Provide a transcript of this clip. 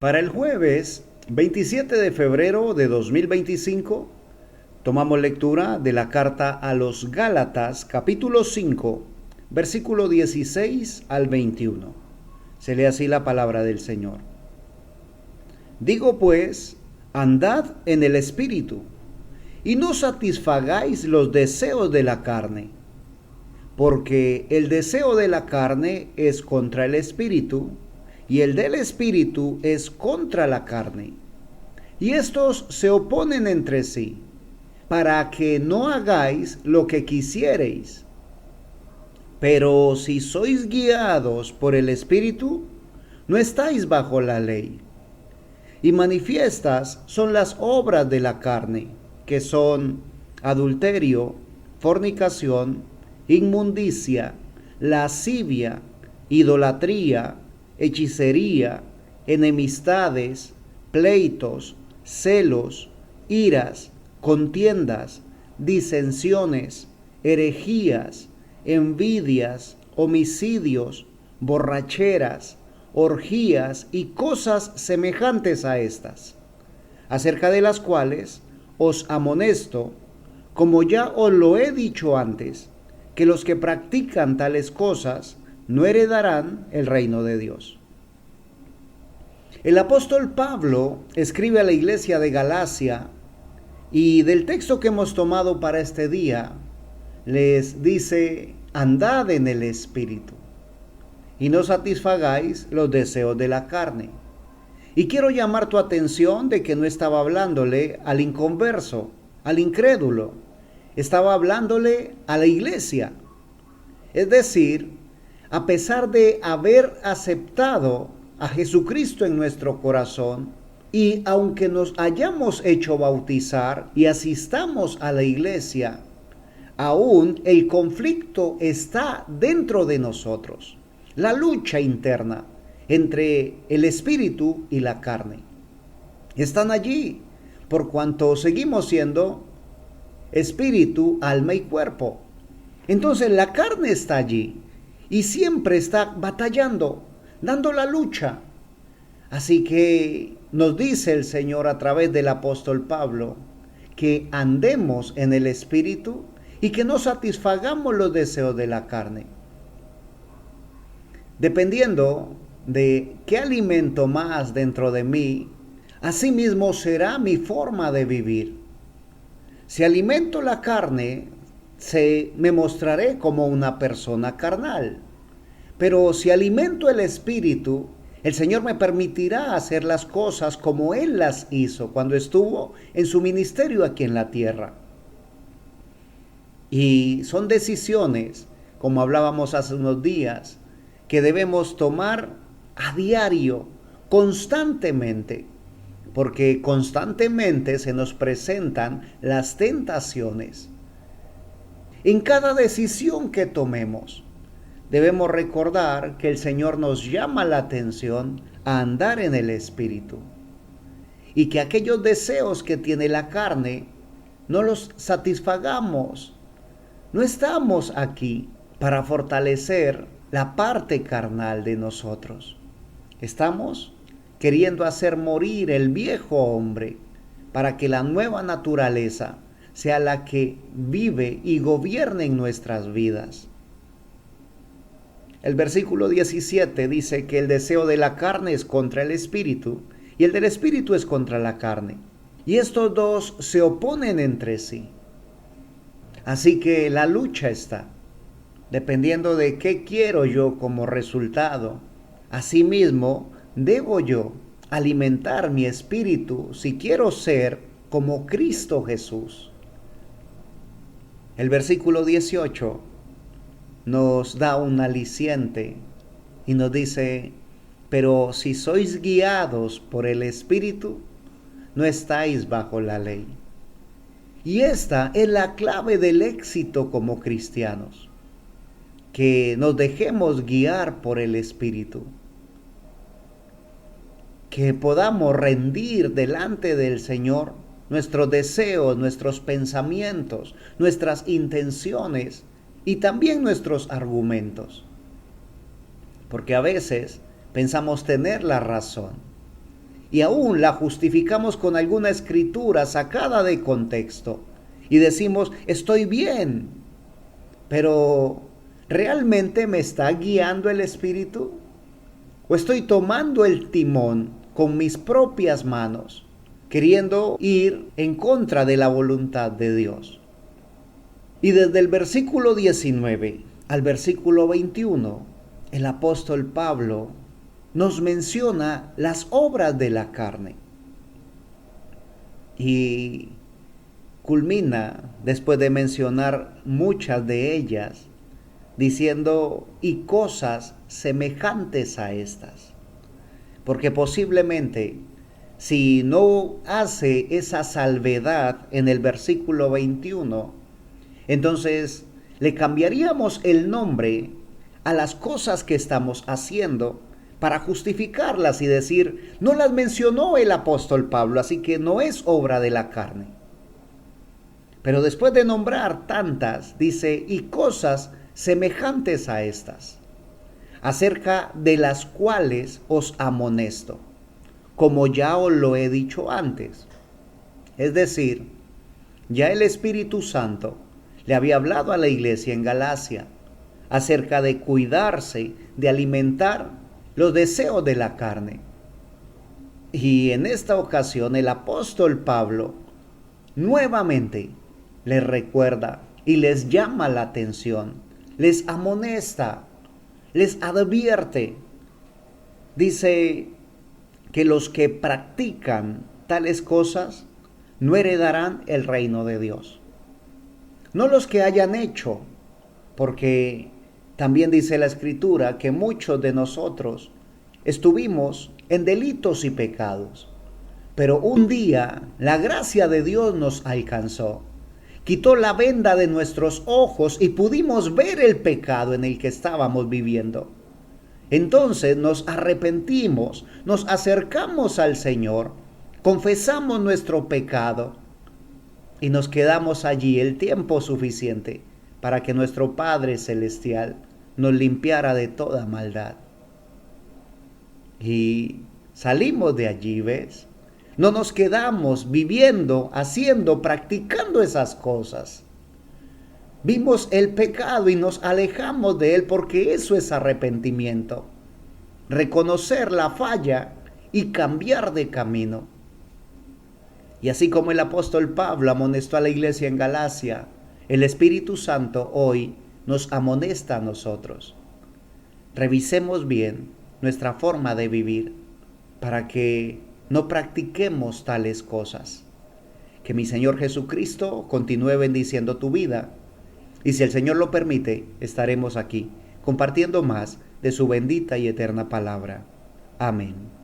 Para el jueves 27 de febrero de 2025 tomamos lectura de la carta a los Gálatas capítulo 5 versículo 16 al 21. Se lee así la palabra del Señor. Digo pues, andad en el Espíritu y no satisfagáis los deseos de la carne, porque el deseo de la carne es contra el Espíritu y el del Espíritu es contra la carne. Y estos se oponen entre sí, para que no hagáis lo que quisiereis. Pero si sois guiados por el Espíritu, no estáis bajo la ley. Y manifiestas son las obras de la carne, que son adulterio, fornicación, inmundicia, lascivia, idolatría, hechicería, enemistades, pleitos, celos, iras, contiendas, disensiones, herejías, envidias, homicidios, borracheras, orgías y cosas semejantes a estas, acerca de las cuales os amonesto, como ya os lo he dicho antes, que los que practican tales cosas no heredarán el reino de Dios. El apóstol Pablo escribe a la iglesia de Galacia y del texto que hemos tomado para este día les dice: andad en el Espíritu y no satisfagáis los deseos de la carne. Y quiero llamar tu atención de que no estaba hablándole al inconverso, al incrédulo, estaba hablándole a la iglesia. Es decir, a pesar de haber aceptado a Jesucristo en nuestro corazón, y aunque nos hayamos hecho bautizar y asistamos a la iglesia, aún el conflicto está dentro de nosotros. La lucha interna entre el espíritu y la carne. Están allí, por cuanto seguimos siendo espíritu, alma y cuerpo. Entonces la carne está allí y siempre está batallando, dando la lucha. Así que nos dice el Señor a través del apóstol Pablo que andemos en el Espíritu y que no satisfagamos los deseos de la carne. Dependiendo de qué alimento más dentro de mí, así mismo será mi forma de vivir. Si alimento la carne, me mostraré como una persona carnal. Pero si alimento el espíritu, el Señor me permitirá hacer las cosas como Él las hizo cuando estuvo en su ministerio aquí en la tierra. Y son decisiones, como hablábamos hace unos días, que debemos tomar a diario, constantemente, porque constantemente se nos presentan las tentaciones. En cada decisión que tomemos, debemos recordar que el Señor nos llama la atención a andar en el Espíritu y que aquellos deseos que tiene la carne no los satisfagamos. No estamos aquí para fortalecer la parte carnal de nosotros. Estamos queriendo hacer morir el viejo hombre para que la nueva naturaleza sea la que vive y gobierne en nuestras vidas. El versículo 17 dice que el deseo de la carne es contra el espíritu y el del espíritu es contra la carne. Y estos dos se oponen entre sí. Así que la lucha está, dependiendo de qué quiero yo como resultado. Asimismo, debo yo alimentar mi espíritu si quiero ser como Cristo Jesús. El versículo 18 nos da un aliciente y nos dice: pero si sois guiados por el Espíritu, no estáis bajo la ley. Y esta es la clave del éxito como cristianos, que nos dejemos guiar por el Espíritu, que podamos rendir delante del Señor nuestros deseos, nuestros pensamientos, nuestras intenciones y también nuestros argumentos. Porque a veces pensamos tener la razón y aún la justificamos con alguna escritura sacada de contexto y decimos, estoy bien, pero ¿realmente me está guiando el Espíritu? ¿O estoy tomando el timón con mis propias manos, queriendo ir en contra de la voluntad de Dios? Y desde el versículo 19 al versículo 21, el apóstol Pablo nos menciona las obras de la carne. Y culmina, después de mencionar muchas de ellas, diciendo, y cosas semejantes a estas. Porque posiblemente, si no hace esa salvedad en el versículo 21, entonces le cambiaríamos el nombre a las cosas que estamos haciendo para justificarlas y decir, no las mencionó el apóstol Pablo, así que no es obra de la carne. Pero después de nombrar tantas, dice, y cosas semejantes a estas, acerca de las cuales os amonesto, como ya os lo he dicho antes. Es decir, ya el Espíritu Santo le había hablado a la iglesia en Galacia acerca de cuidarse, de alimentar los deseos de la carne. Y en esta ocasión el apóstol Pablo nuevamente les recuerda y les llama la atención, les amonesta, les advierte. Dice que los que practican tales cosas no heredarán el reino de Dios. No los que hayan hecho, porque también dice la Escritura que muchos de nosotros estuvimos en delitos y pecados. Pero un día la gracia de Dios nos alcanzó, quitó la venda de nuestros ojos y pudimos ver el pecado en el que estábamos viviendo. Entonces nos arrepentimos, nos acercamos al Señor, confesamos nuestro pecado y nos quedamos allí el tiempo suficiente para que nuestro Padre Celestial nos limpiara de toda maldad. Y salimos de allí, ¿ves? No nos quedamos viviendo, haciendo, practicando esas cosas. Vimos el pecado y nos alejamos de él porque eso es arrepentimiento. Reconocer la falla y cambiar de camino. Y así como el apóstol Pablo amonestó a la iglesia en Galacia, el Espíritu Santo hoy nos amonesta a nosotros. Revisemos bien nuestra forma de vivir para que no practiquemos tales cosas. Que mi Señor Jesucristo continúe bendiciendo tu vida. Y si el Señor lo permite, estaremos aquí compartiendo más de su bendita y eterna palabra. Amén.